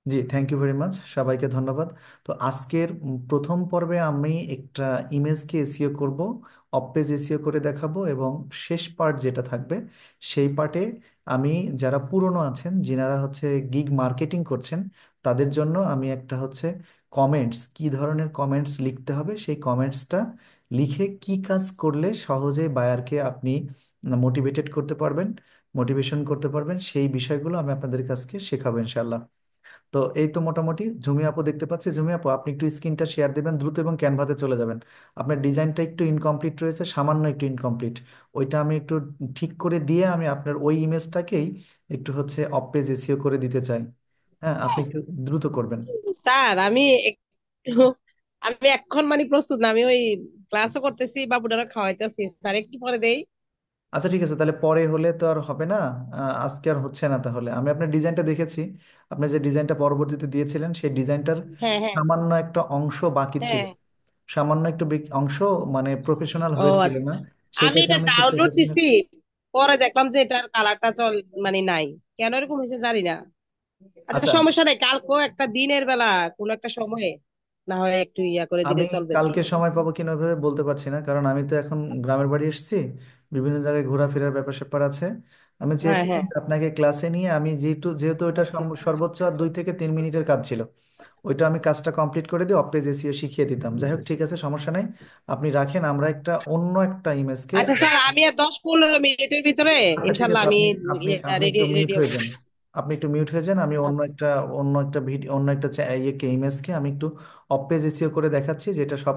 G, thank you very much, সবাইকে ধন্যবাদ। তো আজকের প্রথম পর্বে আমি একটা ইমেজকে এসইও করব, অফ পেজ এসইও করে দেখাবো, এবং শেষ পার্ট যেটা থাকবে সেই পার্টে আমি যারা পুরনো আছেন, যিনারা হচ্ছে গিগ মার্কেটিং করছেন, তাদের জন্য আমি একটা হচ্ছে কমেন্টস, কি ধরনের কমেন্টস লিখতে হবে সেই কমেন্টসটা লিখে কি কাজ করলে সহজে বায়ারকে আপনি মোটিভেটেড করতে পারবেন, মোটিভেশন করতে পারবেন, সেই বিষয়গুলো আমি আপনাদের কাছকে শেখাবো ইনশাল্লাহ। তো এই তো মোটামুটি ঝুমি আপু দেখতে পাচ্ছি। ঝুমি আপু, আপনি একটু স্ক্রিনটা শেয়ার দিবেন দ্রুত এবং ক্যানভাতে চলে যাবেন। আপনার ডিজাইনটা একটু ইনকমপ্লিট রয়েছে, সামান্য একটু ইনকমপ্লিট। ওইটা আমি একটু ঠিক করে দিয়ে আমি আপনার ওই ইমেজটাকেই একটু হচ্ছে অফ পেজ এসিও করে দিতে চাই। হ্যাঁ, আপনি একটু দ্রুত করবেন। স্যার আমি একটু আমি এখন মানে প্রস্তুত না, আমি ওই ক্লাসও করতেছি, বাবুটারা খাওয়াইতেছি। স্যার একটু পরে দেই। আচ্ছা ঠিক আছে, তাহলে পরে হলে তো আর হবে না। আজকে আর হচ্ছে না, তাহলে আমি আপনার ডিজাইনটা দেখেছি। আপনি যে ডিজাইনটা পরবর্তীতে দিয়েছিলেন সেই ডিজাইনটার হ্যাঁ, হ্যাঁ, সামান্য একটা অংশ বাকি ছিল। হ্যাঁ। সামান্য একটু অংশ মানে প্রফেশনাল ও হয়েছিল আচ্ছা, না, আমি সেটাকে এটা আমি একটু ডাউনলোড প্রফেশনাল। দিছি। পরে দেখলাম যে এটার কালারটা মানে নাই। কেন এরকম হয়েছে জানি না। আচ্ছা, আচ্ছা, সমস্যা নাই, কালকেও একটা দিনের বেলা কোন একটা সময়ে না হয় একটু ইয়া করে দিলে আমি চলবে। কালকে সময় পাবো কিনা ওইভাবে বলতে পারছি না, কারণ আমি তো এখন গ্রামের বাড়ি এসেছি। বিভিন্ন জায়গায় ঘোরাফেরার ব্যাপার স্যাপার আছে। আমি হ্যাঁ, চেয়েছিলাম হ্যাঁ। যে আপনাকে ক্লাসে নিয়ে আমি যেহেতু যেহেতু এটা আচ্ছা, আচ্ছা। সর্বোচ্চ আর 2 থেকে 3 মিনিটের কাজ ছিল, ওইটা আমি কাজটা কমপ্লিট করে দিয়ে অপেজ এসিও শিখিয়ে দিতাম। যাই হোক, ঠিক আছে, সমস্যা নাই। আপনি রাখেন, আমরা একটা অন্য একটা ইমেজকে। আচ্ছা স্যার, আমি আর 10-15 মিনিটের ভিতরে আচ্ছা ঠিক ইনশাল্লাহ আছে, আমি আপনি আপনি আপনি রেডি একটু মিউট রেডি হয়ে হবো। যান। আপনি একটু মিউট হয়ে যান, আমি আচ্ছা। অন্য একটা ভিডিও, অন্য একটা ইয়েকে ইমেজকে আমি একটু অপেজ এসিও করে দেখাচ্ছি, যেটা সব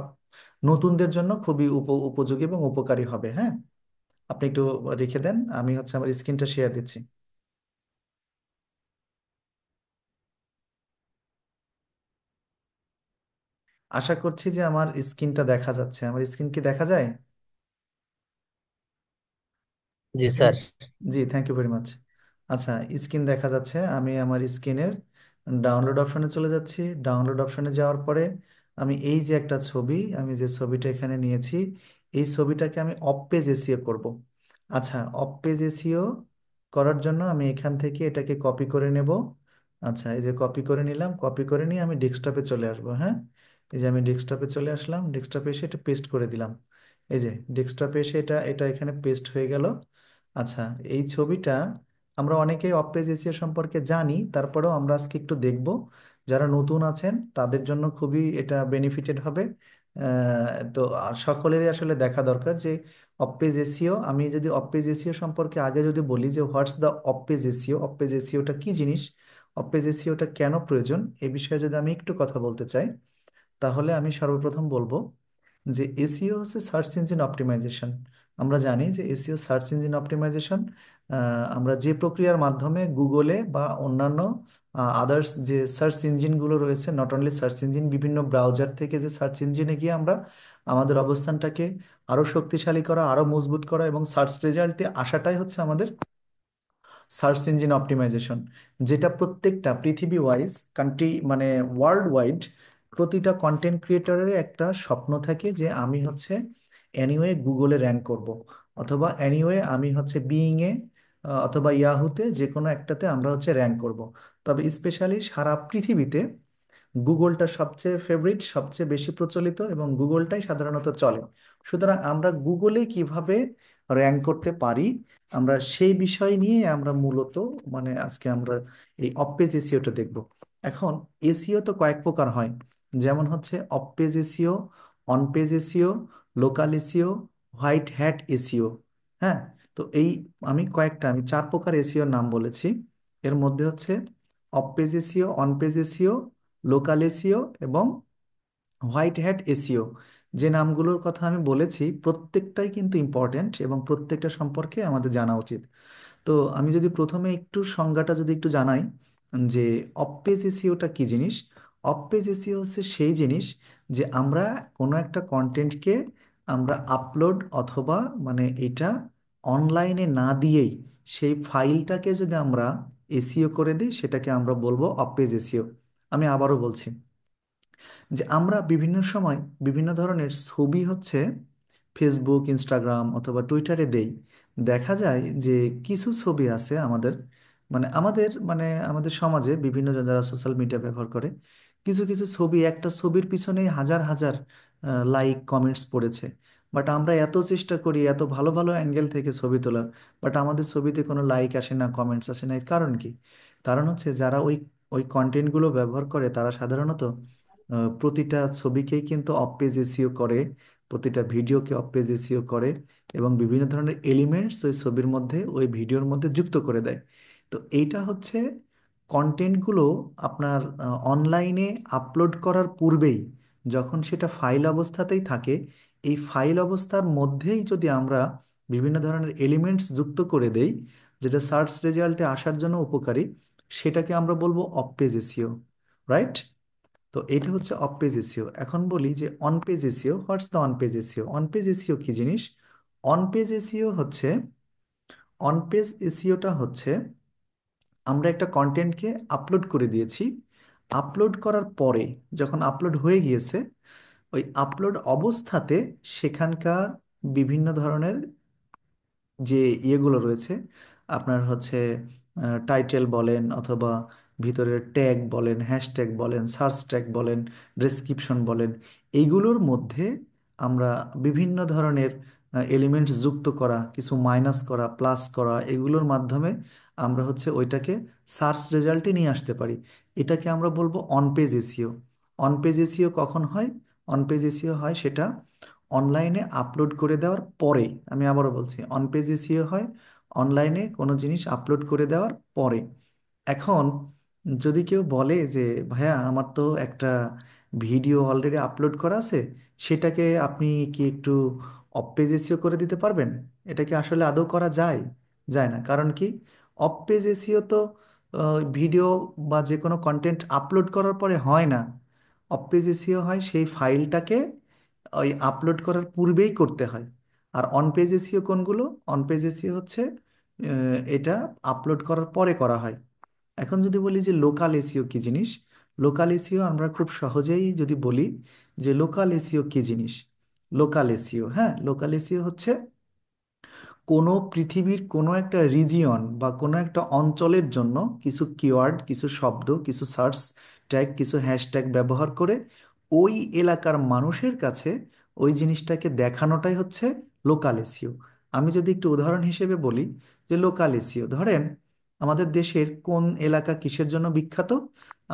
নতুনদের জন্য খুবই উপযোগী এবং উপকারী হবে। হ্যাঁ, আপনি একটু রেখে দেন, আমি হচ্ছে আমার স্ক্রিনটা শেয়ার দিচ্ছি। আশা করছি যে আমার স্ক্রিনটা দেখা যাচ্ছে। আমার স্ক্রিন কি দেখা যায়? জি স্ক্রিন, স্যার। জি, থ্যাংক ইউ ভেরি মাচ। আচ্ছা, স্ক্রিন দেখা যাচ্ছে। আমি আমার স্ক্রিনের ডাউনলোড অপশনে চলে যাচ্ছি। ডাউনলোড অপশনে যাওয়ার পরে আমি এই যে একটা ছবি, আমি যে ছবিটা এখানে নিয়েছি, এই ছবিটাকে আমি অফ পেজ এসিও করব। আচ্ছা, অফ পেজ এসিও করার জন্য আমি এখান থেকে এটাকে কপি করে নেব। আচ্ছা, এই যে কপি করে নিলাম, কপি করে নিয়ে আমি ডেস্কটপে চলে আসবো। হ্যাঁ, এই যে আমি ডেস্কটপে চলে আসলাম, ডেস্কটপে এসে এটা পেস্ট করে দিলাম। এই যে ডেস্কটপে এসে এটা এটা এখানে পেস্ট হয়ে গেল। আচ্ছা, এই ছবিটা আমরা অনেকেই অপেজ এসিও সম্পর্কে জানি, তারপরেও আমরা আজকে একটু দেখব। যারা নতুন আছেন তাদের জন্য খুবই এটা বেনিফিটেড হবে। তো সকলেরই আসলে দেখা দরকার যে অপেজ এসিও, আমি যদি অপেজ এসিও সম্পর্কে আগে যদি বলি যে হোয়াটস দ্য অপেজ এসিও, অপেজ এসিওটা কি জিনিস, অপেজ এসিওটা কেন প্রয়োজন, এ বিষয়ে যদি আমি একটু কথা বলতে চাই, তাহলে আমি সর্বপ্রথম বলবো যে এসইও হচ্ছে সার্চ ইঞ্জিন অপটিমাইজেশন। আমরা জানি যে এসইও সার্চ ইঞ্জিন অপটিমাইজেশন, আমরা যে প্রক্রিয়ার মাধ্যমে গুগলে বা অন্যান্য আদার্স যে সার্চ ইঞ্জিনগুলো রয়েছে, নট অনলি সার্চ ইঞ্জিন, বিভিন্ন ব্রাউজার থেকে যে সার্চ ইঞ্জিনে গিয়ে আমরা আমাদের অবস্থানটাকে আরো শক্তিশালী করা, আরো মজবুত করা এবং সার্চ রেজাল্টে আসাটাই হচ্ছে আমাদের সার্চ ইঞ্জিন অপটিমাইজেশন। যেটা প্রত্যেকটা পৃথিবী ওয়াইজ, কান্ট্রি মানে ওয়ার্ল্ড ওয়াইড প্রতিটা কন্টেন্ট ক্রিয়েটরের একটা স্বপ্ন থাকে যে আমি হচ্ছে এনিওয়ে গুগলে র্যাঙ্ক করব, অথবা এনিওয়ে আমি হচ্ছে বিইংয়ে অথবা ইয়াহুতে যে কোনো একটাতে আমরা হচ্ছে র্যাঙ্ক করব। তবে স্পেশালি সারা পৃথিবীতে গুগলটা সবচেয়ে ফেভারিট, সবচেয়ে বেশি প্রচলিত, এবং গুগলটাই সাধারণত চলে। সুতরাং আমরা গুগলে কিভাবে র্যাঙ্ক করতে পারি, আমরা সেই বিষয় নিয়ে আমরা মূলত মানে আজকে আমরা এই অফ পেজ এসিওটা দেখব। এখন এসিও তো কয়েক প্রকার হয়, যেমন হচ্ছে off page SEO, on page SEO, local SEO, white hat SEO. হ্যাঁ, তো এই আমি 4 প্রকার এসিওর নাম বলেছি। এর মধ্যে হচ্ছে off page SEO, on page SEO, local SEO এবং হোয়াইট হ্যাট এসিও। যে নামগুলোর কথা আমি বলেছি প্রত্যেকটাই কিন্তু ইম্পর্ট্যান্ট এবং প্রত্যেকটা সম্পর্কে আমাদের জানা উচিত। তো আমি যদি প্রথমে একটু সংজ্ঞাটা যদি একটু জানাই যে অফ পেজ এসিওটা কি জিনিস। অফ পেজ এসিও হচ্ছে সেই জিনিস যে আমরা কোনো একটা কন্টেন্টকে আমরা আপলোড অথবা মানে এটা অনলাইনে না দিয়েই সেই ফাইলটাকে যদি আমরা এসিও করে দিই, সেটাকে আমরা বলবো অফ পেজ এসিও। আমি আবারও বলছি যে আমরা বিভিন্ন সময় বিভিন্ন ধরনের ছবি হচ্ছে ফেসবুক, ইনস্টাগ্রাম অথবা টুইটারে দেই। দেখা যায় যে কিছু ছবি আছে আমাদের, মানে আমাদের সমাজে বিভিন্ন জন যারা সোশ্যাল মিডিয়া ব্যবহার করে, কিছু কিছু ছবি, একটা ছবির পিছনেই হাজার হাজার লাইক কমেন্টস পড়েছে। বাট আমরা এত চেষ্টা করি এত ভালো ভালো অ্যাঙ্গেল থেকে ছবি তোলার, বাট আমাদের ছবিতে কোনো লাইক আসে না, কমেন্টস আসে না। এর কারণ কি? কারণ হচ্ছে যারা ওই ওই কন্টেন্টগুলো ব্যবহার করে তারা সাধারণত প্রতিটা ছবিকেই কিন্তু অফ পেজ এসইও করে, প্রতিটা ভিডিওকে অফ পেজ এসইও করে, এবং বিভিন্ন ধরনের এলিমেন্টস ওই ছবির মধ্যে ওই ভিডিওর মধ্যে যুক্ত করে দেয়। তো এইটা হচ্ছে কন্টেন্টগুলো আপনার অনলাইনে আপলোড করার পূর্বেই, যখন সেটা ফাইল অবস্থাতেই থাকে, এই ফাইল অবস্থার মধ্যেই যদি আমরা বিভিন্ন ধরনের এলিমেন্টস যুক্ত করে দেই, যেটা সার্চ রেজাল্টে আসার জন্য উপকারী, সেটাকে আমরা বলবো অফ পেজ এসইও। রাইট? তো এটা হচ্ছে অফ পেজ এসইও। এখন বলি যে on page SEO. What's the on page SEO? On page SEO কি জিনিস? অন পেজ এসইও হচ্ছে, অন পেজ এসইওটা হচ্ছে আমরা একটা কন্টেন্টকে আপলোড করে দিয়েছি, আপলোড করার পরে, যখন আপলোড হয়ে গিয়েছে, ওই আপলোড অবস্থাতে সেখানকার বিভিন্ন ধরনের যে ইয়েগুলো রয়েছে, আপনার হচ্ছে টাইটেল বলেন, অথবা ভিতরের ট্যাগ বলেন, হ্যাশট্যাগ বলেন, সার্চ ট্যাগ বলেন, ডেসক্রিপশন বলেন, এইগুলোর মধ্যে আমরা বিভিন্ন ধরনের এলিমেন্টস যুক্ত করা, কিছু মাইনাস করা, প্লাস করা, এগুলোর মাধ্যমে আমরা হচ্ছে ওইটাকে সার্চ রেজাল্টে নিয়ে আসতে পারি। এটাকে আমরা বলবো on page SEO. On page SEO কখন হয়? অন পেজ এসইও হয় সেটা অনলাইনে আপলোড করে দেওয়ার পরে। আমি আবারও বলছি, অন পেজ এসইও হয় অনলাইনে কোনো জিনিস আপলোড করে দেওয়ার পরে। এখন যদি কেউ বলে যে ভাইয়া আমার তো একটা ভিডিও অলরেডি আপলোড করা আছে, সেটাকে আপনি কি একটু অফ পেজ এসইও করে দিতে পারবেন? এটা কি আসলে আদৌ করা যায়? যায় না। কারণ কি? অফ পেজ এসইও তো ভিডিও বা যে কোনো কন্টেন্ট আপলোড করার পরে হয় না। অফ পেজ এসইও হয় সেই ফাইলটাকে ওই আপলোড করার পূর্বেই করতে হয়। আর অন পেজ এসইও কোনগুলো? অন পেজ এসইও হচ্ছে এটা আপলোড করার পরে করা হয়। এখন যদি বলি যে লোকাল এসইও কি জিনিস, লোকাল এসইও আমরা খুব সহজেই যদি বলি যে লোকাল এসইও কি জিনিস। লোকাল এসইও, হ্যাঁ, লোকাল এসইও হচ্ছে কোনো পৃথিবীর কোনো একটা রিজিয়ন বা কোনো একটা অঞ্চলের জন্য কিছু কিওয়ার্ড, কিছু শব্দ, কিছু সার্চ ট্যাগ, কিছু হ্যাশট্যাগ ব্যবহার করে ওই এলাকার মানুষের কাছে ওই জিনিসটাকে দেখানোটাই হচ্ছে লোকাল এসইও। আমি যদি একটু উদাহরণ হিসেবে বলি যে লোকাল এসইও, ধরেন আমাদের দেশের কোন এলাকা কিসের জন্য বিখ্যাত?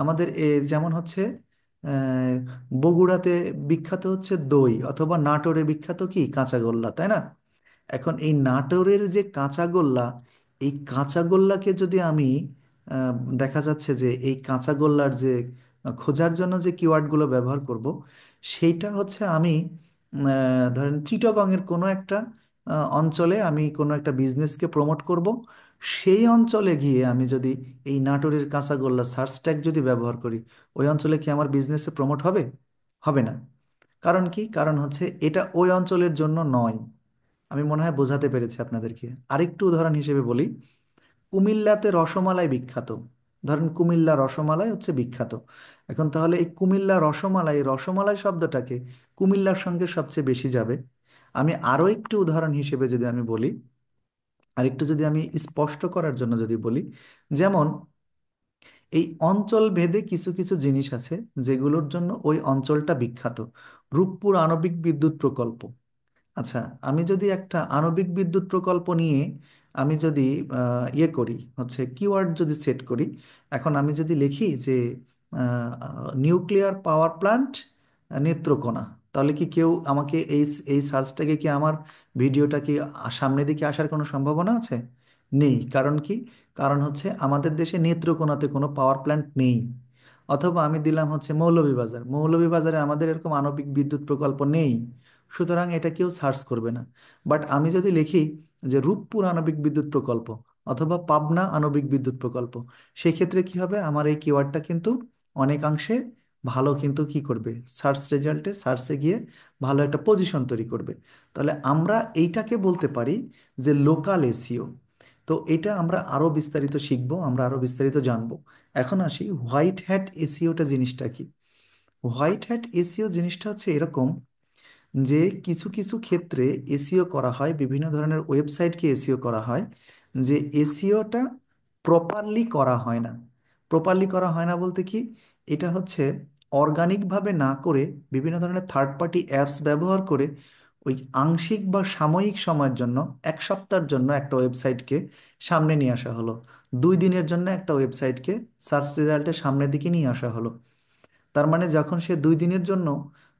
আমাদের যেমন হচ্ছে আহ, বগুড়াতে বিখ্যাত হচ্ছে দই, অথবা নাটোরে বিখ্যাত কি কাঁচাগোল্লা, তাই না? এখন এই নাটোরের যে কাঁচাগোল্লা, এই কাঁচাগোল্লাকে যদি আমি আহ, দেখা যাচ্ছে যে এই কাঁচাগোল্লার যে খোঁজার জন্য যে কিওয়ার্ডগুলো ব্যবহার করব, সেইটা হচ্ছে আমি ধরেন চিটাগংয়ের কোনো একটা অঞ্চলে আমি কোনো একটা বিজনেসকে প্রমোট করব। সেই অঞ্চলে গিয়ে আমি যদি এই নাটোরের কাঁচাগোল্লা সার্চ ট্যাগ যদি ব্যবহার করি, ওই অঞ্চলে কি আমার বিজনেসে প্রমোট হবে? হবে না। কারণ কি? কারণ হচ্ছে এটা ওই অঞ্চলের জন্য নয়। আমি মনে হয় বোঝাতে পেরেছি আপনাদেরকে। আরেকটু উদাহরণ হিসেবে বলি, কুমিল্লাতে রসমালাই বিখ্যাত। ধরেন কুমিল্লা রসমালাই হচ্ছে বিখ্যাত। এখন তাহলে এই কুমিল্লা রসমালাই, রসমালাই শব্দটাকে কুমিল্লার সঙ্গে সবচেয়ে বেশি যাবে। আমি আরও একটু উদাহরণ হিসেবে যদি আমি বলি, আরেকটু যদি আমি স্পষ্ট করার জন্য যদি বলি, যেমন এই অঞ্চল ভেদে কিছু কিছু জিনিস আছে যেগুলোর জন্য ওই অঞ্চলটা বিখ্যাত। রূপপুর আণবিক বিদ্যুৎ প্রকল্প। আচ্ছা, আমি যদি একটা আণবিক বিদ্যুৎ প্রকল্প নিয়ে আমি যদি ইয়ে করি, হচ্ছে কিওয়ার্ড যদি সেট করি, এখন আমি যদি লিখি যে নিউক্লিয়ার পাওয়ার প্ল্যান্ট নেত্রকোনা, তাহলে কি কেউ আমাকে এই এই সার্চটাকে কি আমার ভিডিওটা কি সামনের দিকে আসার কোনো সম্ভাবনা আছে? নেই। কারণ কি? কারণ হচ্ছে আমাদের দেশে নেত্রকোনাতে কোনো পাওয়ার প্ল্যান্ট নেই। অথবা আমি দিলাম হচ্ছে মৌলভীবাজার, মৌলভীবাজারে আমাদের এরকম আণবিক বিদ্যুৎ প্রকল্প নেই, সুতরাং এটা কেউ সার্চ করবে না। বাট আমি যদি লিখি যে রূপপুর আণবিক বিদ্যুৎ প্রকল্প অথবা পাবনা আণবিক বিদ্যুৎ প্রকল্প, সেক্ষেত্রে কি হবে? আমার এই কিওয়ার্ডটা কিন্তু অনেকাংশে ভালো কিন্তু কি করবে, সার্চ রেজাল্টে, সার্চে গিয়ে ভালো একটা পজিশন তৈরি করবে। তাহলে আমরা এইটাকে বলতে পারি যে লোকাল এসইও। তো এটা আমরা আরো বিস্তারিত শিখবো, আমরা আরো বিস্তারিত জানবো। এখন আসি হোয়াইট হ্যাট এসইওটা জিনিসটা কি। হোয়াইট হ্যাট এসইও জিনিসটা হচ্ছে এরকম যে কিছু কিছু ক্ষেত্রে এসইও করা হয়, বিভিন্ন ধরনের ওয়েবসাইটকে এসইও করা হয়, যে এসইওটা প্রপারলি করা হয় না। প্রপারলি করা হয় না বলতে কি, এটা হচ্ছে অর্গানিকভাবে না করে বিভিন্ন ধরনের থার্ড পার্টি অ্যাপস ব্যবহার করে ওই আংশিক বা সাময়িক সময়ের জন্য, 1 সপ্তাহের জন্য একটা ওয়েবসাইটকে সামনে নিয়ে আসা হলো, 2 দিনের জন্য একটা ওয়েবসাইটকে সার্চ রেজাল্টের সামনের দিকে নিয়ে আসা হলো। তার মানে যখন সে 2 দিনের জন্য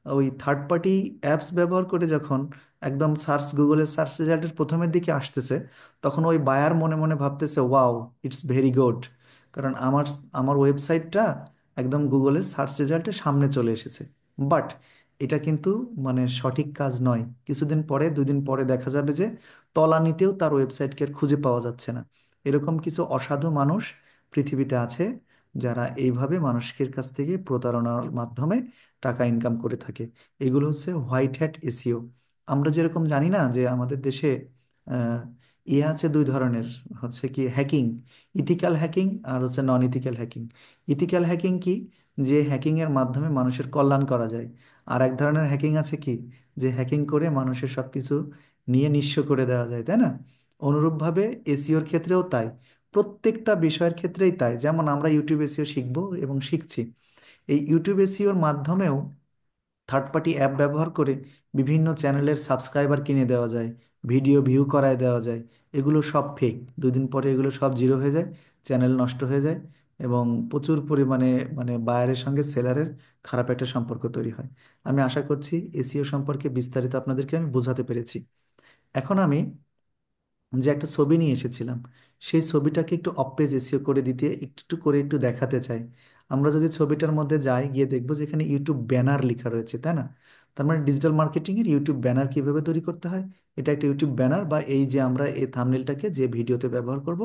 ওই থার্ড পার্টি অ্যাপস ব্যবহার করে যখন একদম গুগলের সার্চ রেজাল্টের প্রথমের দিকে আসতেছে, তখন ওই বায়ার মনে মনে ভাবতেছে, ওয়াও, ইটস ভেরি গুড, কারণ আমার আমার ওয়েবসাইটটা একদম গুগলের সার্চ রেজাল্টের সামনে চলে এসেছে। বাট এটা কিন্তু মানে সঠিক কাজ নয়। কিছুদিন পরে, 2 দিন পরে দেখা যাবে যে তলানিতেও তার ওয়েবসাইটকে আর খুঁজে পাওয়া যাচ্ছে না। এরকম কিছু অসাধু মানুষ পৃথিবীতে আছে, যারা এইভাবে মানুষের কাছ থেকে প্রতারণার মাধ্যমে টাকা ইনকাম করে থাকে। এগুলো হচ্ছে হোয়াইট হ্যাট এসিও। আমরা যেরকম জানি না যে আমাদের দেশে আহ, ইয়ে আছে 2 ধরনের, হচ্ছে কি হ্যাকিং, ইথিক্যাল হ্যাকিং আর হচ্ছে নন ইথিক্যাল হ্যাকিং। ইথিক্যাল হ্যাকিং কি, যে হ্যাকিং এর মাধ্যমে মানুষের কল্যাণ করা যায়। আর এক ধরনের হ্যাকিং আছে কি, যে হ্যাকিং করে মানুষের সব কিছু নিয়ে নিঃস্ব করে দেওয়া যায়, তাই না? অনুরূপভাবে এসিওর ক্ষেত্রেও তাই, প্রত্যেকটা বিষয়ের ক্ষেত্রেই তাই। যেমন আমরা ইউটিউব এসিও শিখবো এবং শিখছি, এই ইউটিউব এসিওর মাধ্যমেও থার্ড পার্টি অ্যাপ ব্যবহার করে বিভিন্ন চ্যানেলের সাবস্ক্রাইবার কিনে দেওয়া যায়, ভিডিও ভিউ করায় দেওয়া যায়। এগুলো সব ফেক। 2 দিন পরে এগুলো সব জিরো হয়ে যায়, চ্যানেল নষ্ট হয়ে যায়, এবং প্রচুর পরিমাণে মানে বায়ারের সঙ্গে সেলারের খারাপ একটা সম্পর্ক তৈরি হয়। আমি আশা করছি এসিও সম্পর্কে বিস্তারিত আপনাদেরকে আমি বোঝাতে পেরেছি। এখন আমি যে একটা ছবি নিয়ে এসেছিলাম, সেই ছবিটাকে একটু অপেজ এসিও করে দিতে একটু একটু করে একটু দেখাতে চাই। আমরা যদি ছবিটার মধ্যে যাই, গিয়ে দেখবো যে এখানে ইউটিউব ব্যানার লেখা রয়েছে, তাই না? তার মানে ডিজিটাল মার্কেটিং এর ইউটিউব ব্যানার কিভাবে তৈরি করতে হয়, এটা একটা ইউটিউব ব্যানার, বা এই যে আমরা এই থাম্বনেলটাকে যে ভিডিওতে ব্যবহার করব,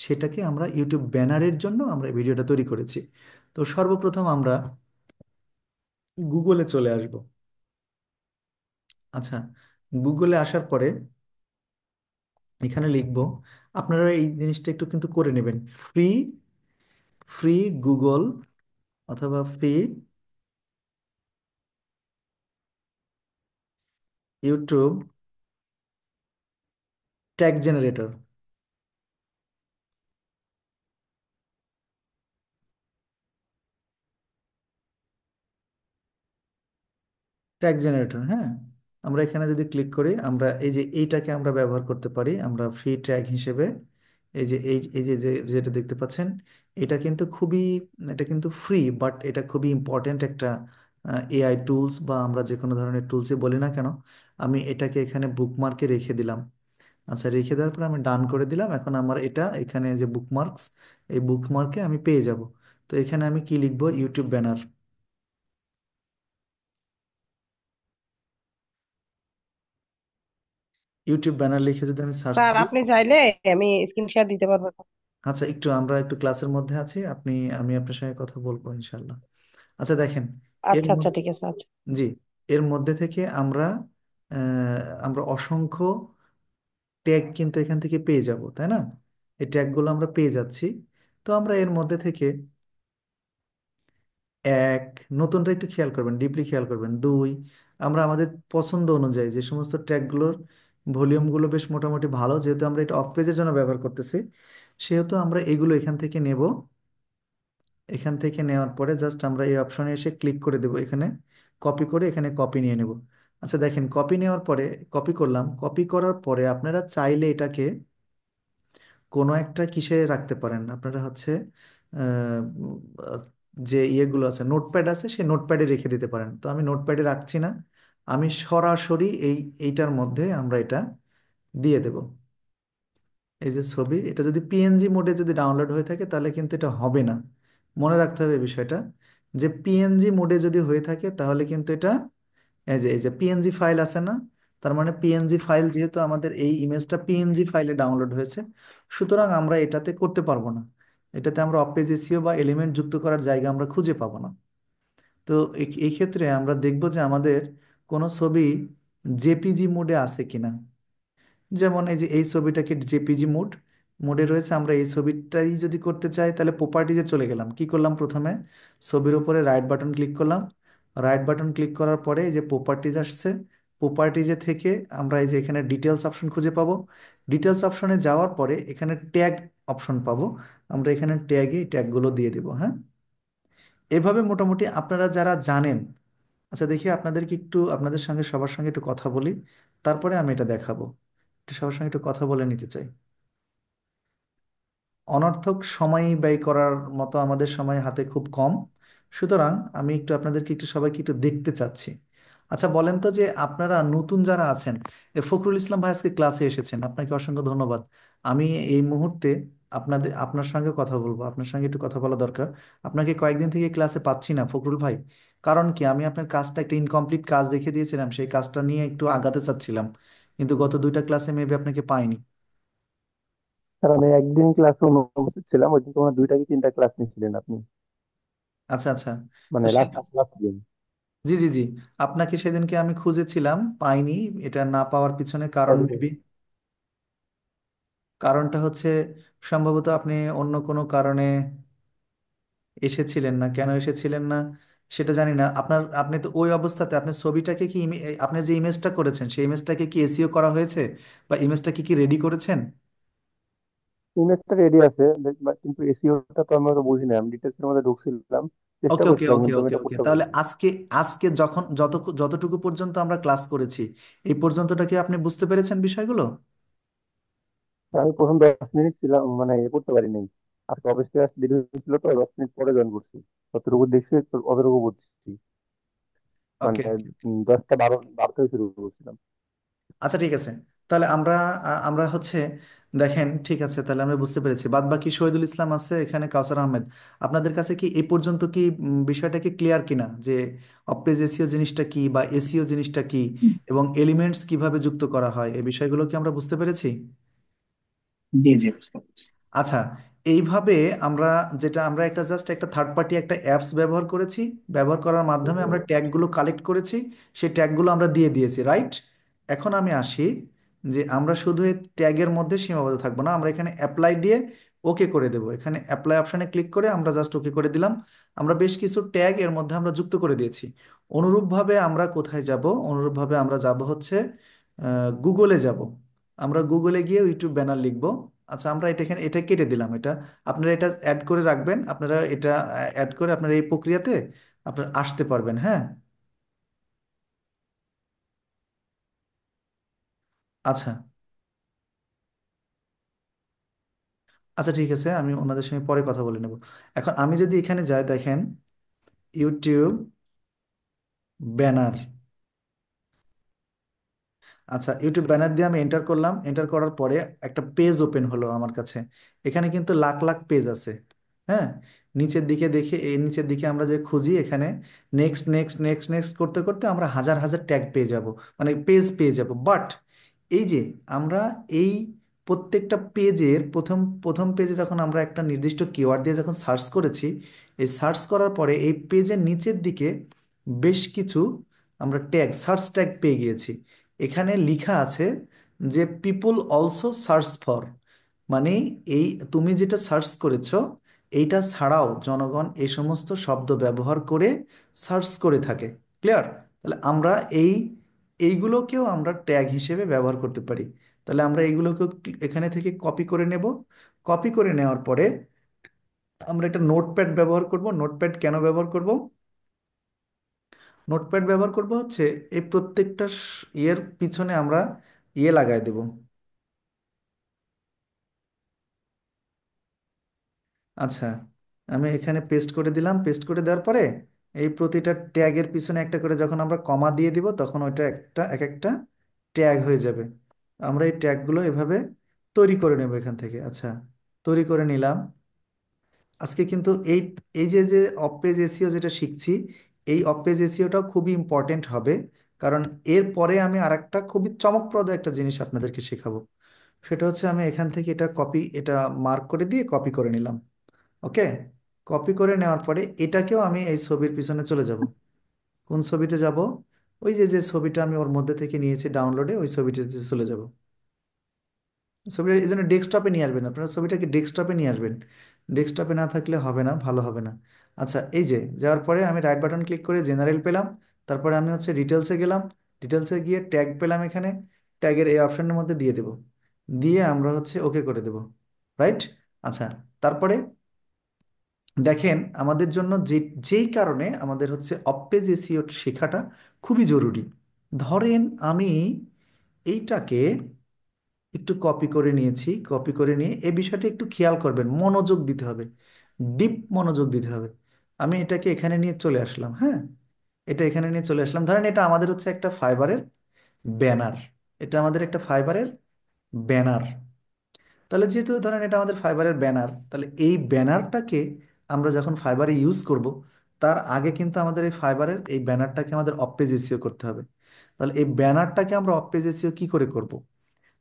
সেটাকে আমরা ইউটিউব ব্যানারের জন্য আমরা এই ভিডিওটা তৈরি করেছি। তো সর্বপ্রথম আমরা গুগলে চলে আসব। আচ্ছা, গুগলে আসার পরে এখানে লিখব, আপনারা এই জিনিসটা একটু কিন্তু করে নেবেন, ফ্রি ফ্রি গুগল, অথবা free YouTube tag generator. Tag generator, হ্যাঁ। আমরা এখানে যদি ক্লিক করি, আমরা এই যে এইটাকে আমরা ব্যবহার করতে পারি আমরা ফ্রি ট্যাগ হিসেবে। এই যে যেটা দেখতে পাচ্ছেন, এটা কিন্তু খুবই, এটা কিন্তু ফ্রি, বাট এটা খুবই ইম্পর্ট্যান্ট একটা এআই টুলস, বা আমরা যে কোনো ধরনের টুলসই বলি না কেন। আমি এটাকে এখানে বুকমার্কে রেখে দিলাম। আচ্ছা, রেখে দেওয়ার পর আমি ডান করে দিলাম। এখন আমার এটা এখানে যে বুকমার্কস, এই বুকমার্কে আমি পেয়ে যাব। তো এখানে আমি কি লিখবো, ইউটিউব ব্যানার। ইউটিউব ব্যানার লিখে যদি আমি সার্চ স্যার করি। আপনি চাইলে আমি স্ক্রিন শেয়ার দিতে পারবো। আচ্ছা, আমরা একটু ক্লাসের মধ্যে আছি, আমি আপনার সঙ্গে কথা বলবো ইনশাল্লাহ। আচ্ছা দেখেন, এর আচ্ছা আচ্ছা মধ্যে, ঠিক আছে আচ্ছা। জি, এর মধ্যে থেকে আমরা অসংখ্য ট্যাগ কিন্তু এখান থেকে পেয়ে যাব, তাই না? এই ট্যাগগুলো আমরা পেয়ে যাচ্ছি। তো আমরা এর মধ্যে থেকে এক, নতুনটা একটু খেয়াল করবেন, ডিপলি খেয়াল করবেন। দুই, আমরা আমাদের পছন্দ অনুযায়ী যে সমস্ত ট্র্যাকগুলোর ভলিউমগুলো বেশ মোটামুটি ভালো, যেহেতু আমরা এটা অফ পেজের জন্য ব্যবহার করতেছি, সেহেতু আমরা এগুলো এখান থেকে নেব। এখান থেকে নেওয়ার পরে জাস্ট আমরা এই অপশনে এসে ক্লিক করে দেব, এখানে কপি করে এখানে কপি নিয়ে নেব। আচ্ছা দেখেন, কপি নেওয়ার পরে, কপি করলাম, কপি করার পরে আপনারা চাইলে এটাকে কোনো একটা কিসে রাখতে পারেন, আপনারা হচ্ছে আহ, আহ, যে ইয়েগুলো আছে, নোটপ্যাড আছে, সেই নোটপ্যাডে রেখে দিতে পারেন। তো আমি নোটপ্যাডে রাখছি না, আমি সরাসরি এইটার মধ্যে আমরা এটা দিয়ে দেব। এই যে ছবি, এটা যদি পিএনজি মোডে যদি ডাউনলোড হয়ে থাকে তাহলে কিন্তু এটা হবে না। মনে রাখতে হবে এই বিষয়টা, যে পিএনজি মোডে যদি হয়ে থাকে তাহলে কিন্তু এটা, এই যে পিএনজি ফাইল আছে না, তার মানে পিএনজি ফাইল, যেহেতু আমাদের এই ইমেজটা পিএনজি ফাইলে ডাউনলোড হয়েছে, সুতরাং আমরা এটাতে করতে পারবো না। এটাতে আমরা অপেজ এসইও বা এলিমেন্ট যুক্ত করার জায়গা আমরা খুঁজে পাবো না। তো এই ক্ষেত্রে আমরা দেখব যে আমাদের কোনো ছবি জেপিজি মোডে আছে কিনা। যেমন এই যে এই ছবিটাকে জেপিজি মোডে রয়েছে, আমরা এই ছবিটাই যদি করতে চাই তাহলে প্রপার্টিজে চলে গেলাম, কি করলাম, প্রথমে ছবির উপরে রাইট বাটন ক্লিক করলাম। রাইট বাটন ক্লিক করার পরে এই যে প্রপার্টিজ আসছে, প্রপার্টিজে থেকে আমরা এই যে এখানে ডিটেলস অপশন খুঁজে পাবো। ডিটেলস অপশনে যাওয়ার পরে এখানে ট্যাগ অপশন পাবো। আমরা এখানে ট্যাগে ট্যাগগুলো দিয়ে দেবো, হ্যাঁ। এভাবে মোটামুটি আপনারা যারা জানেন, আচ্ছা দেখি আপনাদেরকে একটু, আপনাদের সঙ্গে সবার সঙ্গে একটু কথা বলি, তারপরে আমি এটা দেখাবো। একটু সবার সঙ্গে একটু কথা বলে নিতে চাই। অনর্থক সময় ব্যয় করার মতো আমাদের সময় হাতে খুব কম, সুতরাং আমি একটু আপনাদেরকে একটু সবাইকে একটু দেখতে চাচ্ছি। আচ্ছা বলেন তো যে আপনারা নতুন যারা আছেন, ফখরুল ইসলাম ভাই আজকে ক্লাসে এসেছেন, আপনাকে অসংখ্য ধন্যবাদ। আমি এই মুহূর্তে আপনার সঙ্গে কথা বলবো, আপনার সঙ্গে একটু কথা বলা দরকার। আপনাকে কয়েকদিন থেকে ক্লাসে পাচ্ছি না ফখরুল ভাই। কারণ কি, আমি আপনার কাজটা একটা ইনকমপ্লিট কাজ রেখে দিয়েছিলাম, সেই কাজটা নিয়ে একটু আগাতে চাচ্ছিলাম, কিন্তু গত দুইটা ক্লাসে মেবি আপনাকে পাইনি। স্যার আমি একদিন ক্লাসে অনুপস্থিত ছিলাম, ওই দিন তোমার দুইটা কি তিনটা ক্লাস নিয়েছিলেন আপনি, আচ্ছা আচ্ছা। মানে লাস্ট লাস্ট দিন। জি জি জি, আপনাকে সেদিনকে আমি খুঁজেছিলাম, পাইনি। এটা না পাওয়ার পিছনে কারণ মেবি, কারণটা হচ্ছে সম্ভবত আপনি অন্য কোনো কারণে এসেছিলেন না। কেন এসেছিলেন না সেটা জানি না। আপনি তো ওই অবস্থাতে আপনি ছবিটাকে কি আপনি যে ইমেজটা করেছেন সেই ইমেজটাকে কি এসইও করা হয়েছে, বা ইমেজটাকে কি রেডি করেছেন? ইমেজটা রেডি আছে, কিন্তু এসিওটা তো আমরা বুঝি না, আমি ডিটেলস এর মধ্যে ঢুকছিলাম, চেষ্টা ওকে ওকে করছিলাম ওকে কিন্তু আমি ওকে এটা ওকে, করতে তাহলে পারিনি। আজকে, আজকে যখন যতটুকু পর্যন্ত আমরা ক্লাস করেছি, এই পর্যন্তটা কি আপনি বুঝতে পেরেছেন বিষয়গুলো? আমি প্রথম 10 মিনিট ছিলাম, মানে এ করতে পারি নাই। আর অবশ্যই আজ দেরি হয়েছিল তো 10 মিনিট পরে জয়েন করছি। যতটুকু দেখছি অতটুকু বুঝছি, ওকে। মানে 10টা 12 12 থেকে শুরু করছিলাম। আচ্ছা ঠিক আছে, তাহলে আমরা হচ্ছে, দেখেন ঠিক আছে, তাহলে আমরা বুঝতে পেরেছি। বাদ বাকি শহীদুল ইসলাম আছে এখানে, কাউসার আহমেদ, আপনাদের কাছে কি এই পর্যন্ত কি বিষয়টা কি ক্লিয়ার কিনা, যে অপেজ এসিও জিনিসটা কি বা এসিও জিনিসটা কি, এবং এলিমেন্টস কিভাবে যুক্ত করা হয়, এই বিষয়গুলো কি আমরা বুঝতে পেরেছি? জি জি, বুঝতে পারছি। আচ্ছা, এইভাবে আমরা, যেটা আমরা একটা জাস্ট একটা থার্ড পার্টি একটা অ্যাপস ব্যবহার করেছি, ব্যবহার করার মাধ্যমে আমরা ট্যাগগুলো কালেক্ট করেছি, সেই ট্যাগগুলো আমরা দিয়ে দিয়েছি, রাইট? এখন আমি আসি যে আমরা শুধু এই ট্যাগের মধ্যে সীমাবদ্ধ থাকবো না, আমরা এখানে অ্যাপ্লাই দিয়ে ওকে করে দেবো। এখানে অ্যাপ্লাই অপশানে ক্লিক করে আমরা জাস্ট ওকে করে দিলাম। আমরা বেশ কিছু ট্যাগ এর মধ্যে আমরা যুক্ত করে দিয়েছি। অনুরূপভাবে আমরা কোথায় যাব? অনুরূপভাবে আমরা যাব হচ্ছে গুগলে যাব। আমরা গুগলে গিয়ে ইউটিউব ব্যানার লিখবো। আচ্ছা আমরা এটা এখানে এটা কেটে দিলাম, এটা আপনারা এটা অ্যাড করে রাখবেন, আপনারা এটা অ্যাড করে আপনারা এই প্রক্রিয়াতে আপনারা আসতে পারবেন, হ্যাঁ। আচ্ছা আচ্ছা ঠিক আছে, আমি ওনাদের সঙ্গে পরে কথা বলে নেব। এখন আমি যদি এখানে যাই, দেখেন ইউটিউব ব্যানার। আচ্ছা ইউটিউব ব্যানার দিয়ে আমি এন্টার করলাম, এন্টার করার পরে একটা পেজ ওপেন হলো আমার কাছে। এখানে কিন্তু লাখ লাখ পেজ আছে, হ্যাঁ। নিচের দিকে দেখে, এই নিচের দিকে আমরা যে খুঁজি এখানে, নেক্সট নেক্সট নেক্সট নেক্সট করতে করতে আমরা হাজার হাজার ট্যাগ পেয়ে যাব, মানে পেজ পেয়ে যাব। বাট এই যে আমরা এই প্রত্যেকটা পেজের প্রথম প্রথম পেজে যখন আমরা একটা নির্দিষ্ট কিওয়ার্ড দিয়ে যখন সার্চ করেছি, এই সার্চ করার পরে এই পেজের নিচের দিকে বেশ কিছু আমরা ট্যাগ, সার্চ ট্যাগ পেয়ে গিয়েছি। এখানে লেখা আছে যে পিপল অলসো সার্চ ফর, মানে এই তুমি যেটা সার্চ করেছো এইটা ছাড়াও জনগণ এই সমস্ত শব্দ ব্যবহার করে সার্চ করে থাকে। ক্লিয়ার? তাহলে আমরা এইগুলোকেও আমরা ট্যাগ হিসেবে ব্যবহার করতে পারি। তাহলে আমরা এইগুলোকে এখানে থেকে কপি করে নেব। কপি করে নেওয়ার পরে আমরা একটা নোটপ্যাড ব্যবহার করব। নোটপ্যাড কেন ব্যবহার করব? নোটপ্যাড ব্যবহার করব হচ্ছে এই প্রত্যেকটা ইয়ের পিছনে আমরা ইয়ে লাগাই দেব। আচ্ছা, আমি এখানে পেস্ট করে দিলাম। পেস্ট করে দেওয়ার পরে এই প্রতিটা ট্যাগের পিছনে একটা করে যখন আমরা কমা দিয়ে দিব, তখন ওইটা একটা এক একটা ট্যাগ হয়ে যাবে। আমরা এই ট্যাগগুলো এভাবে তৈরি করে নেব এখান থেকে। আচ্ছা, তৈরি করে নিলাম। আজকে কিন্তু এই এই যে যে অফ পেজ এসিও যেটা শিখছি, এই অফ পেজ এসিওটাও খুবই ইম্পর্টেন্ট হবে। কারণ এরপরে আমি আরেকটা খুবই চমকপ্রদ একটা জিনিস আপনাদেরকে শেখাবো। সেটা হচ্ছে আমি এখান থেকে এটা কপি, এটা মার্ক করে দিয়ে কপি করে নিলাম। ওকে, কপি করে নেওয়ার পরে এটাকেও আমি এই ছবির পিছনে চলে যাব। কোন ছবিতে যাব? ওই যে যে ছবিটা আমি ওর মধ্যে থেকে নিয়েছি ডাউনলোডে, ওই ছবিটাতে চলে যাব। ছবিটা এই জন্য ডেস্কটপে নিয়ে আসবেন, আপনারা ছবিটাকে ডেস্কটপে নিয়ে আসবেন। ডেস্কটপে না থাকলে হবে না, ভালো হবে না। আচ্ছা এই যে যাওয়ার পরে আমি রাইট বাটন ক্লিক করে জেনারেল পেলাম। তারপরে আমি হচ্ছে ডিটেলসে গেলাম। ডিটেলসে গিয়ে ট্যাগ পেলাম এখানে। ট্যাগের এই অপশনের মধ্যে দিয়ে দেব। দিয়ে আমরা হচ্ছে ওকে করে দেব, রাইট? আচ্ছা, তারপরে দেখেন আমাদের জন্য যেই কারণে আমাদের হচ্ছে অফ পেজ এসইও শেখাটা খুবই জরুরি। ধরেন আমি এইটাকে একটু কপি করে নিয়েছি, কপি করে নিয়ে এই বিষয়টা একটু খেয়াল করবেন, মনোযোগ দিতে হবে, ডিপ মনোযোগ দিতে হবে। আমি এটাকে এখানে নিয়ে চলে আসলাম, হ্যাঁ, এটা এখানে নিয়ে চলে আসলাম। ধরেন এটা আমাদের হচ্ছে একটা ফাইবারের ব্যানার, এটা আমাদের একটা ফাইবারের ব্যানার। তাহলে যেহেতু ধরেন এটা আমাদের ফাইবারের ব্যানার, তাহলে এই ব্যানারটাকে আমরা যখন ফাইবারে ইউজ করব, তার আগে কিন্তু আমাদের এই ফাইবারের এই ব্যানারটাকে আমাদের অফ পেজ এসইও করতে হবে। তাহলে এই ব্যানারটাকে আমরা অফ পেজ এসইও কি করে করব?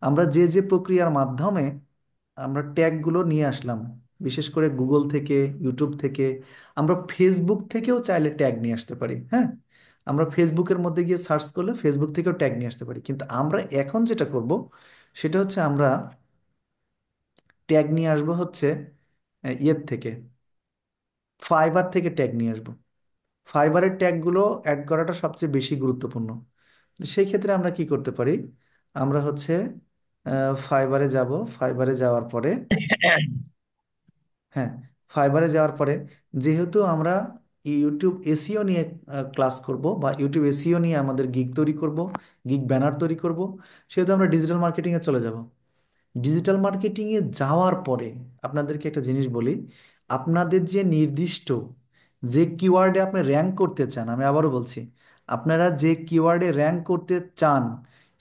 আমরা যে যে প্রক্রিয়ার মাধ্যমে আমরা ট্যাগগুলো নিয়ে আসলাম, বিশেষ করে গুগল থেকে, ইউটিউব থেকে, আমরা ফেসবুক থেকেও চাইলে ট্যাগ নিয়ে আসতে পারি, হ্যাঁ। আমরা ফেসবুকের মধ্যে গিয়ে সার্চ করলে ফেসবুক থেকেও ট্যাগ নিয়ে আসতে পারি, কিন্তু আমরা এখন যেটা করব সেটা হচ্ছে আমরা ট্যাগ নিয়ে আসবো হচ্ছে ইয়ের থেকে, ফাইবার থেকে ট্যাগ নিয়ে আসবো। ফাইবারের ট্যাগগুলো অ্যাড করাটা সবচেয়ে বেশি গুরুত্বপূর্ণ। সেই ক্ষেত্রে আমরা কি করতে পারি? আমরা হচ্ছে ফাইবারে যাব, ফাইবারে যাওয়ার পরে, হ্যাঁ, ফাইবারে যাওয়ার পরে যেহেতু আমরা ইউটিউব এসইও নিয়ে ক্লাস করব, বা ইউটিউব এসইও নিয়ে আমাদের গিগ তৈরি করব, গিগ ব্যানার তৈরি করব, সেহেতু আমরা ডিজিটাল মার্কেটিংয়ে চলে যাব। ডিজিটাল মার্কেটিংয়ে যাওয়ার পরে আপনাদেরকে একটা জিনিস বলি, আপনাদের যে নির্দিষ্ট যে কিওয়ার্ডে আপনি র্যাঙ্ক করতে চান, আমি আবারও বলছি, আপনারা যে কিওয়ার্ডে র্যাঙ্ক করতে চান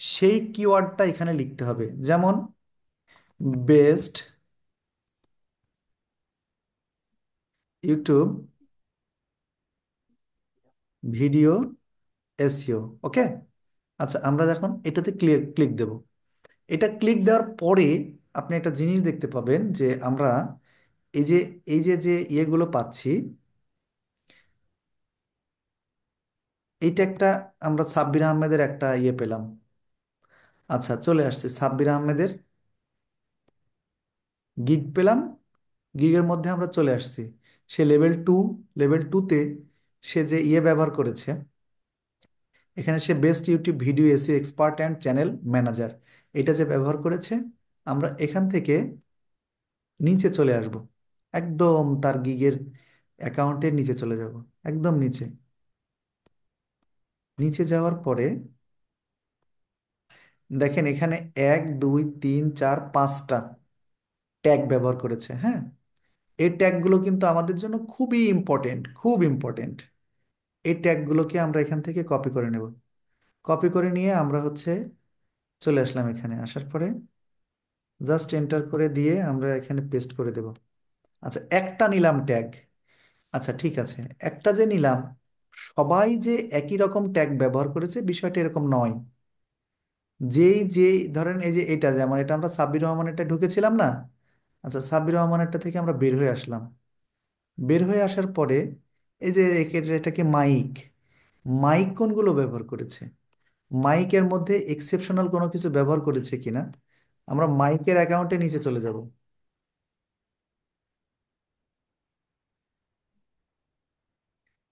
সেই কিওয়ার্ডটা এখানে লিখতে হবে। যেমন বেস্ট ইউটিউব ভিডিও এসইও, ওকে। আচ্ছা, আমরা যখন এটাতে ক্লিক ক্লিক দেব, এটা ক্লিক দেওয়ার পরে আপনি একটা জিনিস দেখতে পাবেন যে আমরা এই যে যে ইয়েগুলো পাচ্ছি, এইটা একটা, আমরা সাব্বির আহমেদের একটা ইয়ে পেলাম। আচ্ছা, চলে আসছে সাব্বির আহমেদের গিগ পেলাম, গিগের মধ্যে আমরা চলে আসছি। সে লেভেল 2, লেভেল 2-তে সে যে ইয়ে ব্যবহার করেছে, এখানে সে best YouTube video SEO expert and channel manager, এটা যে ব্যবহার করেছে, আমরা এখান থেকে নিচে চলে আসব, একদম তার গিগের অ্যাকাউন্টের নিচে চলে যাব, একদম নিচে। নিচে যাওয়ার পরে দেখেন এখানে 1 2 3 4 5টা ট্যাগ ব্যবহার করেছে, হ্যাঁ। এই ট্যাগগুলো কিন্তু আমাদের জন্য খুবই ইম্পর্টেন্ট, খুব ইম্পর্টেন্ট। এই ট্যাগগুলোকে আমরা এখান থেকে কপি করে নেব। কপি করে নিয়ে আমরা হচ্ছে চলে আসলাম, এখানে আসার পরে জাস্ট এন্টার করে দিয়ে আমরা এখানে পেস্ট করে দেব। আচ্ছা, একটা নিলাম ট্যাগ, আচ্ছা ঠিক আছে, একটা যে নিলাম, সবাই যে একই রকম ট্যাগ ব্যবহার করেছে বিষয়টা এরকম নয়। যেই ধরেন এই যে এটা, যেমন এটা আমরা সাব্বির রহমানেরটা ঢুকেছিলাম না, আচ্ছা সাব্বির রহমানেরটা থেকে আমরা বের হয়ে আসলাম। বের হয়ে আসার পরে এই যে এটাকে মাইক, মাইক কোনগুলো ব্যবহার করেছে, মাইকের মধ্যে এক্সেপশনাল কোনো কিছু ব্যবহার করেছে কিনা, আমরা মাইকের অ্যাকাউন্টে নিচে চলে যাব।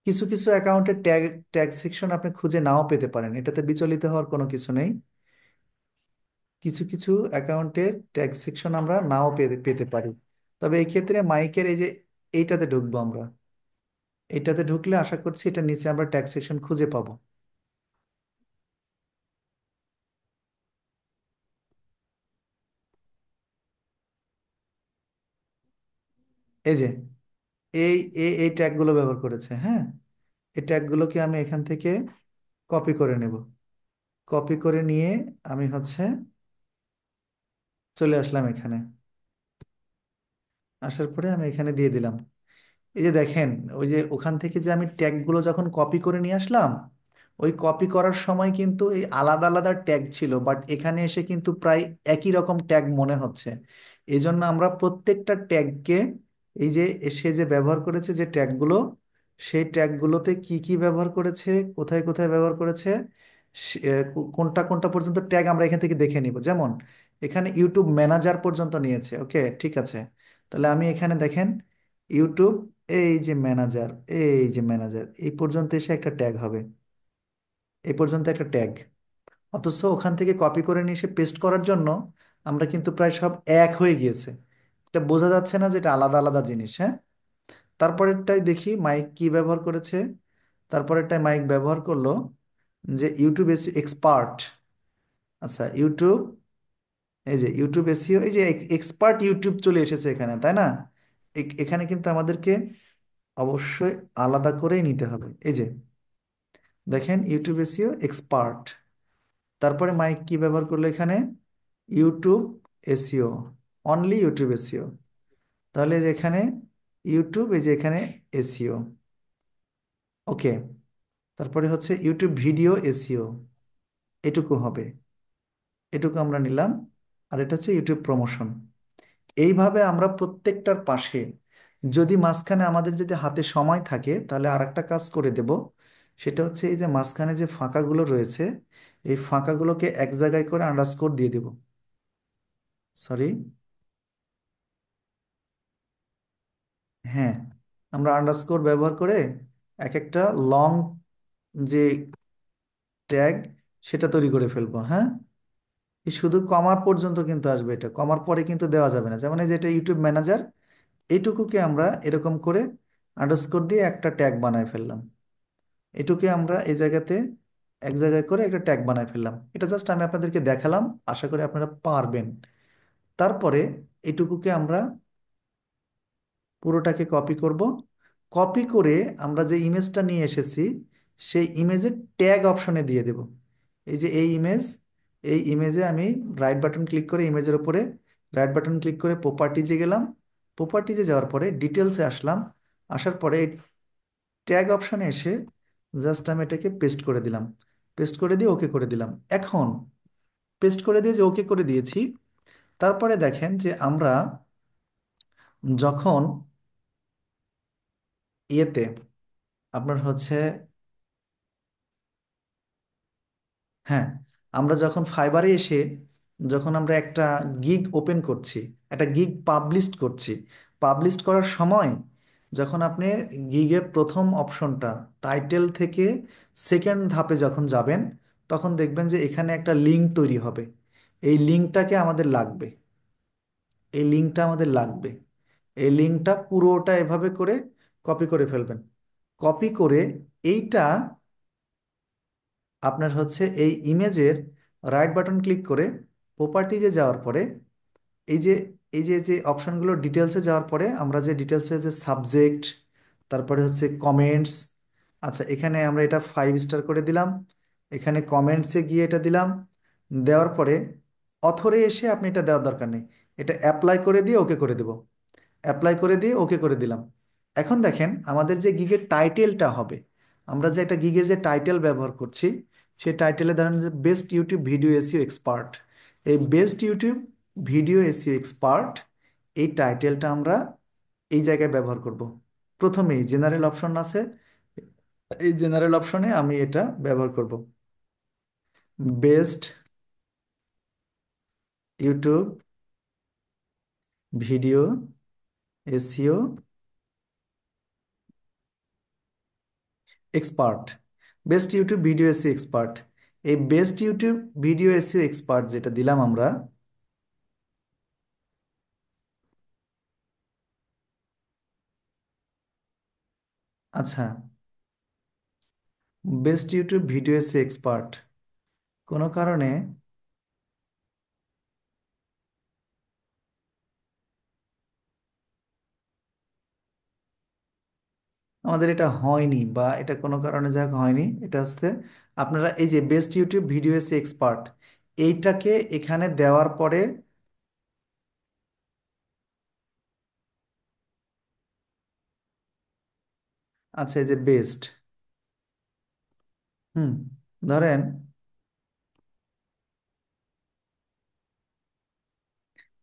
কিছু কিছু অ্যাকাউন্টে ট্যাগ ট্যাগ সেকশন আপনি খুঁজে নাও পেতে পারেন, এটাতে বিচলিত হওয়ার কোনো কিছু নেই। কিছু কিছু অ্যাকাউন্টের ট্যাগ সেকশন আমরা নাও পেতে পেতে পারি। তবে এই ক্ষেত্রে মাইকের এই যে এইটাতে ঢুকবো আমরা, এইটাতে ঢুকলে আশা করছি এটা নিচে আমরা ট্যাগ সেকশন খুঁজে পাবো। এই যে এই এই ট্যাগগুলো ব্যবহার করেছে, হ্যাঁ। এই ট্যাগগুলোকে আমি এখান থেকে কপি করে নেব। কপি করে নিয়ে আমি হচ্ছে চলে আসলাম এখানে। আসার পরে আমি এখানে দিয়ে দিলাম। এই যে দেখেন, ওই যে ওখান থেকে যে আমি ট্যাগগুলো যখন কপি করে নিয়ে আসলাম, ওই কপি করার সময় কিন্তু এই আলাদা আলাদা ট্যাগ ছিল, বাট এখানে এসে কিন্তু প্রায় একই রকম ট্যাগ মনে হচ্ছে। এই জন্য আমরা প্রত্যেকটা ট্যাগকে, এই যে সে যে ব্যবহার করেছে যে ট্যাগগুলো, সেই ট্যাগগুলোতে কি কি ব্যবহার করেছে, কোথায় কোথায় ব্যবহার করেছে, কোনটা কোনটা পর্যন্ত ট্যাগ আমরা এখান থেকে দেখে নিব। যেমন এখানে ইউটিউব ম্যানেজার পর্যন্ত নিয়েছে, ওকে ঠিক আছে। তাহলে আমি এখানে দেখেন ইউটিউব, এই যে ম্যানেজার, এই যে ম্যানেজার, এই পর্যন্ত এসে একটা ট্যাগ হবে, এই পর্যন্ত একটা ট্যাগ। অথচ ওখান থেকে কপি করে নিয়ে এসে পেস্ট করার জন্য আমরা কিন্তু প্রায় সব এক হয়ে গিয়েছে। এটা বোঝা যাচ্ছে না যে এটা আলাদা আলাদা জিনিস, হ্যাঁ? তারপরেরটাই দেখি মাইক কি ব্যবহার করেছে। তারপরেরটাই মাইক ব্যবহার করলো যে ইউটিউব এক্সপার্ট। আচ্ছা, ইউটিউব, এই যে ইউটিউব এসইও, এই যে এক্সপার্ট ইউটিউব চলে এসেছে এখানে, তাই না? এখানে কিন্তু আমাদেরকে অবশ্যই আলাদা করেই নিতে হবে। এই যে দেখেন, ইউটিউব এসইও এক্সপার্ট। তারপরে মাইক কি ব্যবহার করলো এখানে? YouTube SEO, only YouTube SEO. তাহলে এই যে এখানে ইউটিউব, এই যে এখানে এসইও। ওকে। তারপরে হচ্ছে ইউটিউব ভিডিও এসইও, এটুকু হবে, এটুকু আমরা নিলাম। আর এটা হচ্ছে ইউটিউব প্রমোশন। এইভাবে আমরা প্রত্যেকটার পাশে, যদি মাঝখানে আমাদের যদি হাতে সময় থাকে তাহলে আর একটা কাজ করে দেব। সেটা হচ্ছে এই যে মাঝখানে যে ফাঁকাগুলো রয়েছে, এই ফাঁকাগুলোকে এক জায়গায় করে আন্ডারস্কোর দিয়ে দেব। সরি, হ্যাঁ, আমরা আন্ডারস্কোর ব্যবহার করে এক একটা লং যে ট্যাগ, সেটা তৈরি করে ফেলবো, হ্যাঁ? এই শুধু কমার পর্যন্ত কিন্তু আসবে, এটা কমার পরে কিন্তু দেওয়া যাবে না। যেমন এই যে এটা ইউটিউব ম্যানেজার, এইটুকুকে আমরা এরকম করে আন্ডারস্কোর দিয়ে একটা ট্যাগ বানায় ফেললাম। এটুকে আমরা এই জায়গাতে এক জায়গায় করে একটা ট্যাগ বানায় ফেললাম। এটা জাস্ট আমি আপনাদেরকে দেখালাম, আশা করি আপনারা পারবেন। তারপরে এটুকুকে আমরা পুরোটাকে কপি করব। কপি করে আমরা যে ইমেজটা নিয়ে এসেছি সেই ইমেজের ট্যাগ অপশনে দিয়ে দেব। এই যে এই ইমেজ, এই ইমেজে আমি রাইট বাটন ক্লিক করে ইমেজের উপরে রাইট বাটন ক্লিক করে প্রপার্টিজে গেলাম। প্রপার্টিজে যাওয়ার পরে ডিটেলসে আসলাম। আসার পরে এই ট্যাগ অপশনে এসে জাস্ট আমি এটাকে পেস্ট করে দিলাম। পেস্ট করে দিয়ে ওকে করে দিলাম। এখন পেস্ট করে দিয়ে যে ওকে করে দিয়েছি, তারপরে দেখেন যে আমরা যখন ইয়েতে আপনার হচ্ছে, হ্যাঁ, আমরা যখন ফাইবারে এসে যখন আমরা একটা গিগ ওপেন করছি, একটা গিগ পাবলিশ করছি, পাবলিশ করার সময় যখন আপনি গিগের প্রথম অপশনটা টাইটেল থেকে সেকেন্ড ধাপে যখন যাবেন, তখন দেখবেন যে এখানে একটা লিঙ্ক তৈরি হবে। এই লিঙ্কটাকে আমাদের লাগবে, এই লিঙ্কটা আমাদের লাগবে। এই লিঙ্কটা পুরোটা এভাবে করে কপি করে ফেলবেন। কপি করে এইটা আপনার হচ্ছে এই ইমেজের রাইট বাটন ক্লিক করে প্রপার্টিজে যাওয়ার পরে এই যে যে অপশনগুলো ডিটেলসে যাওয়ার পরে আমরা যে ডিটেলসে যে সাবজেক্ট, তারপরে হচ্ছে কমেন্টস, আচ্ছা এখানে আমরা এটা 5 স্টার করে দিলাম। এখানে কমেন্টসে গিয়ে এটা দিলাম। দেওয়ার পরে অথরে এসে আপনি এটা দেওয়ার দরকার নেই, এটা অ্যাপ্লাই করে দিয়ে ওকে করে দেব। অ্যাপ্লাই করে দিয়ে ওকে করে দিলাম। এখন দেখেন আমাদের যে গিগের টাইটেলটা হবে, আমরা যে একটা গিগের যে টাইটেল ব্যবহার করছি, সেই টাইটেলে ধরেন যে best YouTube video SEO expert. এই best YouTube video SEO expert, এই টাইটেলটা আমরা এই জায়গায় ব্যবহার করব। প্রথমেই জেনারেল অপশন আছে, এই জেনারেল অপশনে আমি এটা ব্যবহার করব। Best YouTube video SEO expert, best YouTube video SEO expert. এই best YouTube video SEO expert যেটা দিলাম আমরা, আচ্ছা, best YouTube video SEO expert কোনো কারণে আমাদের এটা হয়নি, বা এটা কোনো কারণে যাক হয়নি। এটা হচ্ছে আপনারা এই যে best YouTube video SEO expert, এইটাকে এখানে দেওয়ার পরে, আচ্ছা এই যে বেস্ট, হুম, ধরেন,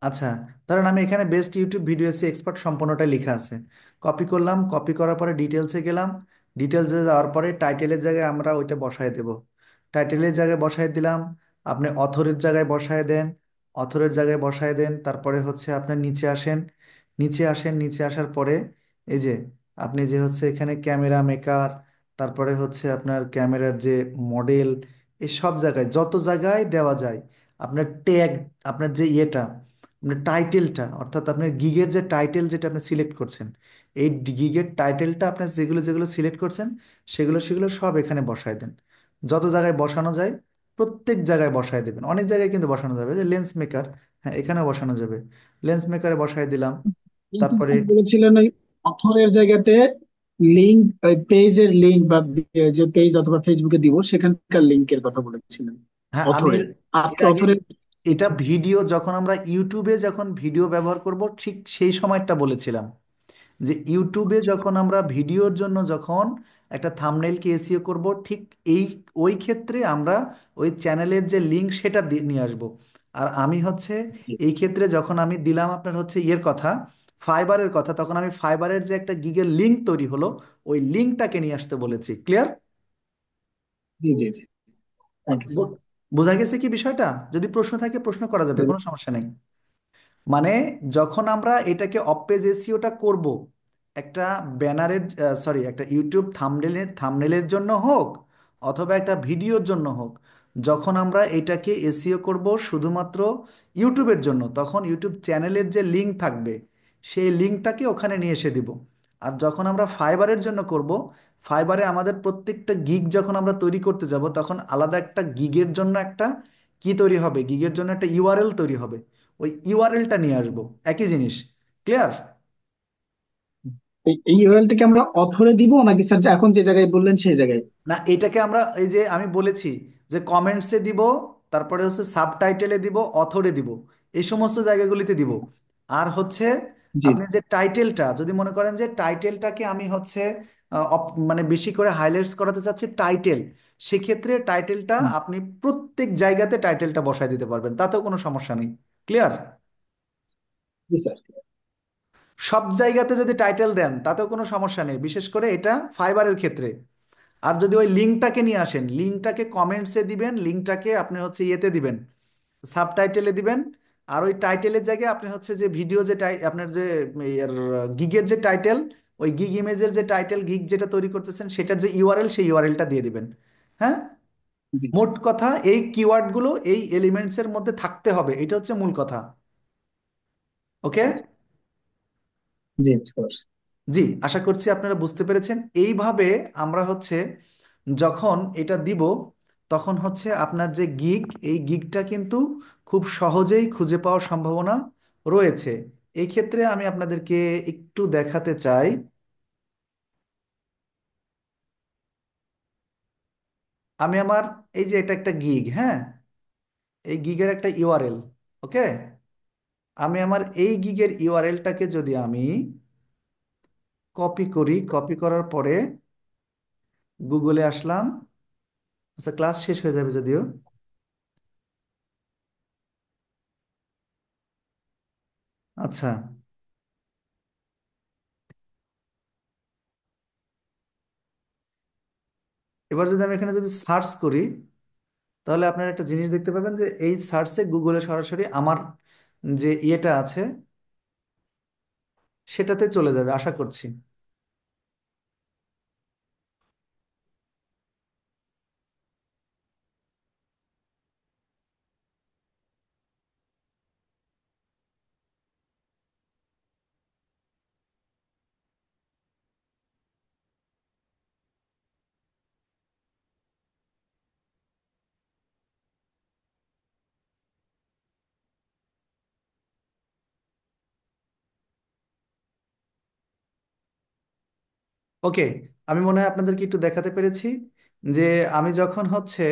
আচ্ছা ধরেন আমি এখানে বেস্ট ইউটিউব ভিডিও এসে এক্সপার্ট সম্পূর্ণটাই লেখা আছে। কপি করলাম, কপি করার পরে ডিটেলসে গেলাম। ডিটেলসে যাওয়ার পরে টাইটেলের জায়গায় আমরা ওইটা বসায় দেব। টাইটেলের জায়গায় বসায় দিলাম। আপনি অথরের জায়গায় বসায় দেন, অথরের জায়গায় বসায় দেন। তারপরে হচ্ছে আপনার নিচে আসেন, নিচে আসেন, নিচে আসার পরে এই যে আপনি যে হচ্ছে এখানে ক্যামেরা মেকার, তারপরে হচ্ছে আপনার ক্যামেরার যে মডেল, এই সব জায়গায় যত জায়গায় দেওয়া যায় আপনার ট্যাগ, আপনার যে ইয়েটা মানে টাইটেলটা, অর্থাৎ আপনার গিগের যে টাইটেল যেটা আপনি সিলেক্ট করছেন, এই গিগের টাইটেলটা আপনি যেগুলো যেগুলো সিলেক্ট করছেন সেগুলো সেগুলো সব এখানে বসায় দেন। যত জায়গায় বসানো যায় প্রত্যেক জায়গায় বসায় দেবেন। অনেক জায়গায় কিন্তু বসানো যাবে, যে লেন্স মেকার, হ্যাঁ এখানেও বসানো যাবে। লেন্স মেকারে বসায় দিলাম। কিন্তু তারপরে স্যার বলেছিলেন ওই অথরের জায়গাতে লিঙ্ক, পেজের লিঙ্ক বা যে পেজ অথবা ফেসবুকে দিব সেখানকার লিঙ্কের কথা বলেছিলেন হ্যাঁ আমি অথরে। এর আজকে আগে, অথরে এটা দেখছি। ভিডিও যখন আমরা ইউটিউবে যখন ভিডিও ব্যবহার করব ঠিক সেই সময়টা বলেছিলাম, যে ইউটিউবে যখন আমরা ভিডিওর জন্য যখন একটা থাম্বনেইলকে এসইও করব, ঠিক এই ওই ক্ষেত্রে আমরা ওই চ্যানেলের যে লিঙ্ক সেটা নিয়ে আসব। আর আমি হচ্ছে জি এই ক্ষেত্রে যখন আমি দিলাম আপনার হচ্ছে ইয়ের কথা, ফাইবারের কথা, তখন আমি ফাইবারের যে একটা গিগের লিঙ্ক তৈরি হলো ওই লিঙ্কটাকে নিয়ে আসতে বলেছি। ক্লিয়ার? জি জি জি। Thank you sir. বোঝা গেছে কি বিষয়টা? যদি প্রশ্ন থাকে প্রশ্ন করা যাবে, কোনো সমস্যা নেই। মানে যখন আমরা এটাকে অফ পেজ এসইওটা করব, একটা ব্যানারের, সরি, একটা ইউটিউব থাম্বনেলের জন্য হোক অথবা একটা ভিডিওর জন্য হোক, যখন আমরা এটাকে এসইও করব শুধুমাত্র ইউটিউবের জন্য, তখন ইউটিউব চ্যানেলের যে লিঙ্ক থাকবে সেই লিঙ্কটাকে ওখানে নিয়ে এসে দিব। আর যখন আমরা ফাইবারের জন্য করব, ফাইবারে আমাদের প্রত্যেকটা গিগ যখন আমরা তৈরি করতে যাব তখন আলাদা একটা গিগের জন্য একটা কি তৈরি হবে, গিগের জন্য একটা ইউআরএল তৈরি হবে, ওই ইউআরএলটা নিয়ে আসবো। একই জিনিস। ক্লিয়ার? এই ইউআরএলটিকে আমরা অথরে দিব নাকি স্যার এখন যে জায়গায় বললেন সেই জায়গায়? না, এটাকে আমরা এই যে আমি বলেছি যে কমেন্টসে দিব, তারপরে হচ্ছে সাবটাইটেলে দিব, অথরে দিব, এই সমস্ত জায়গাগুলিতে দিব। আর হচ্ছে জি আপনি যে টাইটেলটা, যদি মনে করেন যে টাইটেলটাকে আমি হচ্ছে মানে বেশি করে হাইলাইটস করাতে চাচ্ছি টাইটেল, সেক্ষেত্রে টাইটেলটা জি আপনি প্রত্যেক জায়গাতে টাইটেলটা বসায় দিতে পারবেন, তাতেও কোনো সমস্যা নেই। ক্লিয়ার? জি স্যার। সব জায়গাতে যদি টাইটেল দেন তাতেও কোনো সমস্যা নেই, বিশেষ করে এটা ফাইবারের ক্ষেত্রে। আর যদি ওই লিঙ্কটাকে নিয়ে আসেন, লিঙ্কটাকে কমেন্টসে দিবেন, লিঙ্কটাকে আপনি হচ্ছে ইয়েতে দিবেন, সাবটাইটেলে দিবেন। আর ওই টাইটেলের জায়গায় আপনি হচ্ছে যে ভিডিও যে আপনার যে গিগের যে টাইটেল, ওই গিগ ইমেজের যে টাইটেল, গিগ যেটা তৈরি করতেছেন সেটার যে ইউআরএল, সেই ইউআরএলটা দিয়ে দিবেন। হ্যাঁ, জি জি মোট কথা এই কিওয়ার্ডগুলো এই এলিমেন্টসের মধ্যে থাকতে হবে, এটা হচ্ছে মূল কথা। ওকে? আচ্ছা আচ্ছা। জি বুঝতে পারছি। জি, আশা করছি আপনারা বুঝতে পেরেছেন। এইভাবে আমরা হচ্ছে যখন এটা দিব তখন হচ্ছে আপনার যে গিগ, এই গিগটা কিন্তু খুব সহজেই খুঁজে পাওয়ার সম্ভাবনা রয়েছে। এই ক্ষেত্রে আমি আপনাদেরকে একটু দেখাতে চাই। আমি আমার এই যে এটা একটা গিগ, হ্যাঁ, এই গিগের একটা ইউআরএল। ওকে, আমি আমার এই গিগের ইউআরএলটাকে যদি আমি কপি করি, কপি করার পরে গুগলে আসলাম। আচ্ছা, ক্লাস শেষ হয়ে যাবে যদিও। আচ্ছা, এবার যদি আমি এখানে যদি সার্চ করি তাহলে আপনারা একটা জিনিস দেখতে পাবেন, যে এই সার্চে গুগলে সরাসরি আমার যে ইয়েটা আছে সেটাতে চলে যাবে আশা করছি। ওকে, আমি মনে হয় আপনাদেরকে একটু দেখাতে পেরেছি যে আমি যখন হচ্ছে